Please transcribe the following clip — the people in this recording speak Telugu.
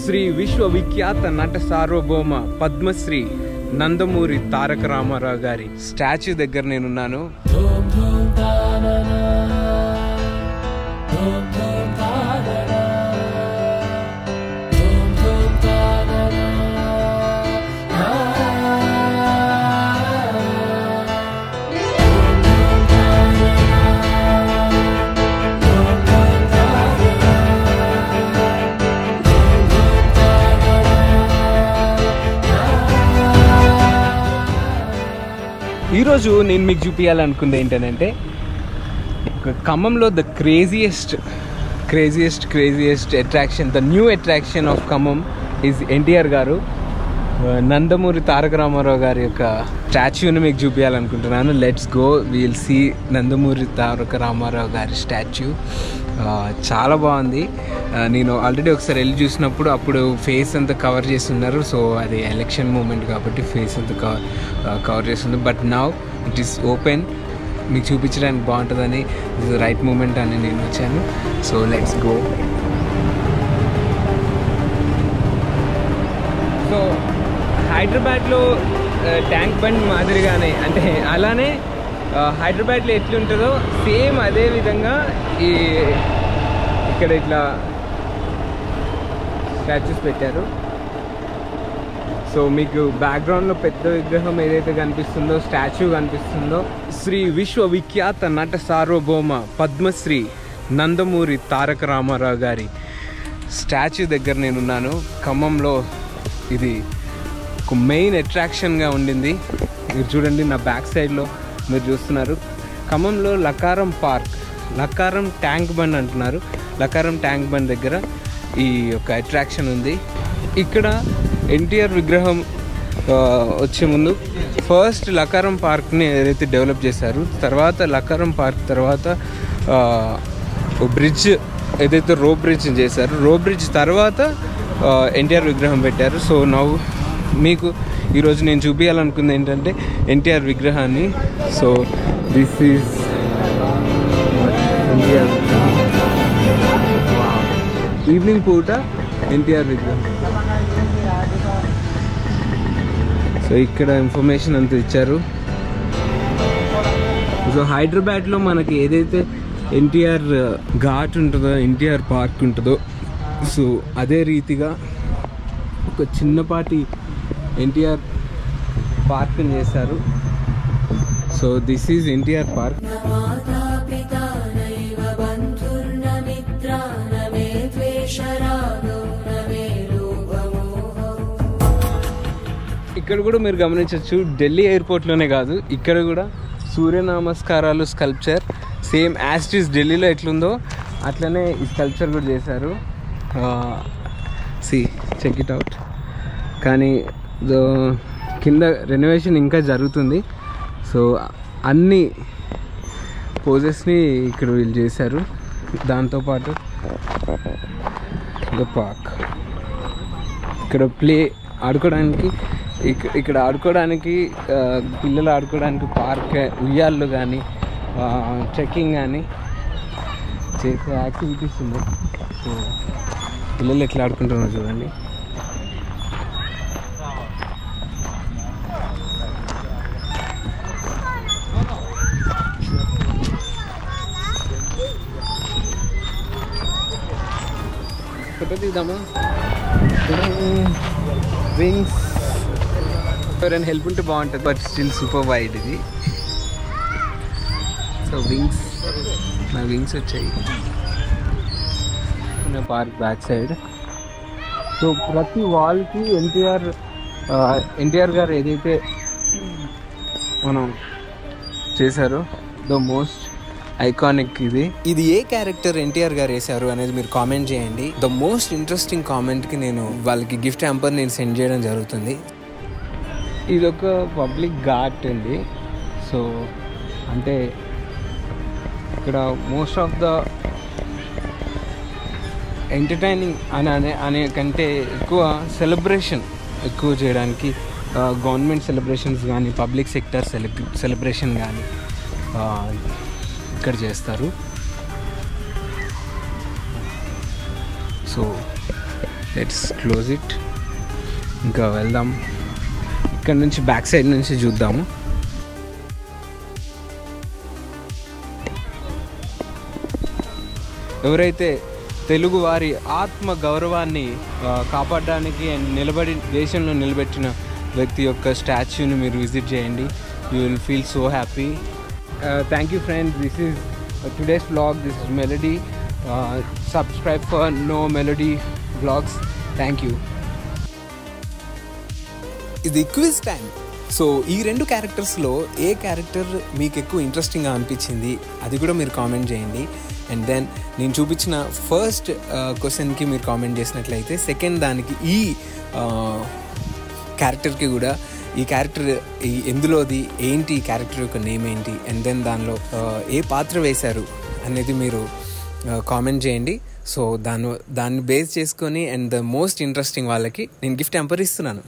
శ్రీ విశ్వవిఖ్యాత నట సార్వభౌమ పద్మశ్రీ నందమూరి తారక రామారావు గారి స్టాచ్యూ దగ్గర నేనున్నాను. ఈరోజు నేను మీకు చూపించాలనుకుంది ఏంటంటే ఖమ్మంలో the craziest attraction, the new attraction of Khammam is NTR గారు, నందమూరి తారక రామారావు గారి యొక్క స్టాచ్యూని మీకు చూపించాలనుకుంటున్నాను. Let's go, we'll see Nandamuri Taraka Rama Rao గారి స్టాచ్యూ. చాలా బాగుంది. నేను ఆల్రెడీ ఒకసారి వెళ్ళి చూసినప్పుడు అప్పుడు ఫేస్ అంతా కవర్ చేస్తున్నారు. సో అది ఎలక్షన్ మూమెంట్ కాబట్టి ఫేస్ అంతా కవర్ చేస్తుంది. But now it is open. మీకు చూపించడానికి బాగుంటుందని, ఇది రైట్ మూమెంట్ అని నేను వచ్చాను. So let's go. సో హైదరాబాద్లో ట్యాంక్ బండ్ మాదిరిగానే, అంటే అలానే హైదరాబాద్లో ఎట్లుంటుందో సేమ్ అదే విధంగా ఇక్కడ ఇట్లా స్టాచ్యూస్ పెట్టారు. సో మీకు బ్యాక్గ్రౌండ్లో పెద్ద విగ్రహం ఏదైతే కనిపిస్తుందో, స్టాచ్యూ కనిపిస్తుందో, శ్రీ విశ్వవిఖ్యాత నట సార్వభౌమ పద్మశ్రీ నందమూరి తారక రామారావు గారి స్టాచ్యూ దగ్గర నేనున్నాను. ఖమ్మంలో ఇది ఒక మెయిన్ అట్రాక్షన్గా ఉండింది. మీరు చూడండి, నా బ్యాక్ సైడ్లో మీరు చూస్తున్నారు. ఖమ్మంలో లకారం ట్యాంక్ బండ్ అంటున్నారు. లకారం ట్యాంక్ బండ్ దగ్గర ఈ యొక్క అట్రాక్షన్ ఉంది. ఇక్కడ ఎన్టీఆర్ విగ్రహం వచ్చే ముందు ఫస్ట్ లకారం పార్క్ని ఏదైతే డెవలప్ చేశారు, తర్వాత లకారం పార్క్ తర్వాత బ్రిడ్జ్ ఏదైతే రో బ్రిడ్జ్ చేశారు, రో బ్రిడ్జ్ తర్వాత ఎన్టీఆర్ విగ్రహం పెట్టారు. సో నవ్వు మీకు ఈరోజు నేను చూపించాలనుకుంది ఏంటంటే ఎన్టీఆర్ విగ్రహాన్ని. So this is NTR evening పూట ఎన్టీఆర్ విగ్రహం. సో ఇక్కడ ఇన్ఫర్మేషన్ అంతా ఇచ్చారు. సో హైదరాబాద్లో మనకి ఏదైతే ఎన్టీఆర్ ఘాట్ ఉంటుందో, ఎన్టీఆర్ పార్క్ ఉంటుందో, సో అదే రీతిగా ఒక చిన్నపాటి ఎన్టీఆర్ పార్క్ని చేశారు. So this is NTR park. ఇక్కడ కూడా మీరు గమనించవచ్చు, ఢిల్లీ ఎయిర్పోర్ట్లోనే కాదు, ఇక్కడ కూడా సూర్య నమస్కారాలు sculpture same as it is ఢిల్లీలో ఎట్లుందో అట్లనే ఈ స్కల్ప్చర్ కూడా చేశారు. Check it out. కానీ కింద రెనోవేషన్ ఇంకా జరుగుతుంది. సో అన్ని పోజెస్ని ఇక్కడ వీళ్ళు చేశారు. దాంతోపాటు పార్క్, ఇక్కడ ఆడుకోవడానికి, ఇక్కడ ఆడుకోవడానికి పిల్లలు ఆడుకోవడానికి పార్క్, ఉయ్యాళ్ళు కానీ ట్రెక్కింగ్ కానీ చేసే యాక్టివిటీస్ ఉన్నాయి. సో పిల్లలు ఎట్లా ఆడుకుంటున్నారు చూడండి. ఫోటో తీద్దామా? వింగ్స్ ఎవరైనా హెల్ప్ ఉంటే బాగుంటుంది, బట్ స్టిల్ సూపర్ వైడ్ ఇది. సో నా వింగ్స్ వచ్చాయి పార్క్ బ్యాక్ సైడ్. సో ప్రతి వాల్కి ఎన్టీఆర్ గారు ఏదైతే మనం చేశారో ద మోస్ట్ ఐకానిక్ ఇది ఏ క్యారెక్టర్ ఎన్టీఆర్ గారు వేశారు అనేది మీరు కామెంట్ చేయండి. ద మోస్ట్ ఇంట్రెస్టింగ్ కామెంట్కి నేను వాళ్ళకి గిఫ్ట్ హ్యాంపర్ నేను సెండ్ చేయడం జరుగుతుంది. ఇది ఒక పబ్లిక్ ఘాట్ అండి. సో అంటే ఇక్కడ మోస్ట్ ఆఫ్ ద ఎంటర్టైనింగ్ అనే కంటే ఎక్కువ సెలబ్రేషన్ ఎక్కువ చేయడానికి గవర్నమెంట్ సెలబ్రేషన్స్ కానీ, పబ్లిక్ సెక్టర్ సెలబ్రేషన్ కానీ ఇక్కడ చేస్తారు. So let's close it. ఇంకా వెళ్దాం, ఇక్కడ నుంచి బ్యాక్ సైడ్ నుంచి చూద్దాము. ఎవరైతే తెలుగు వారి ఆత్మ గౌరవాన్ని కాపాడడానికి అండ్ దేశంలో నిలబెట్టిన వ్యక్తి యొక్క స్టాచ్యూని మీరు విజిట్ చేయండి. You will feel so happy. Thank you friends, this is today's vlog. This is Melody. Subscribe for no Melody vlogs. Thank you. ఇది క్విజ్ టైం. సో ఈ 2 క్యారెక్టర్స్లో ఏ క్యారెక్టర్ మీకు ఎక్కువ ఇంట్రెస్టింగ్గా అనిపించింది అది కూడా మీరు కామెంట్ చేయండి. అండ్ దెన్ నేను చూపించిన ఫస్ట్ క్వశ్చన్కి మీరు కామెంట్ చేసినట్లయితే సెకండ్ దానికి ఈ క్యారెక్టర్కి కూడా ఈ క్యారెక్టర్ ఎందులోది ఏంటి, ఈ క్యారెక్టర్ యొక్క నేమ్ ఏంటి, అండ్ దెన్ దానిలో ఏ పాత్ర వేశారు అనేది మీరు కామెంట్ చేయండి. సో దాన్ని బేస్ చేసుకొని అండ్ ద మోస్ట్ ఇంట్రెస్టింగ్ వాళ్ళకి నేను గిఫ్ట్ హ్యాంపర్ ఇస్తున్నాను.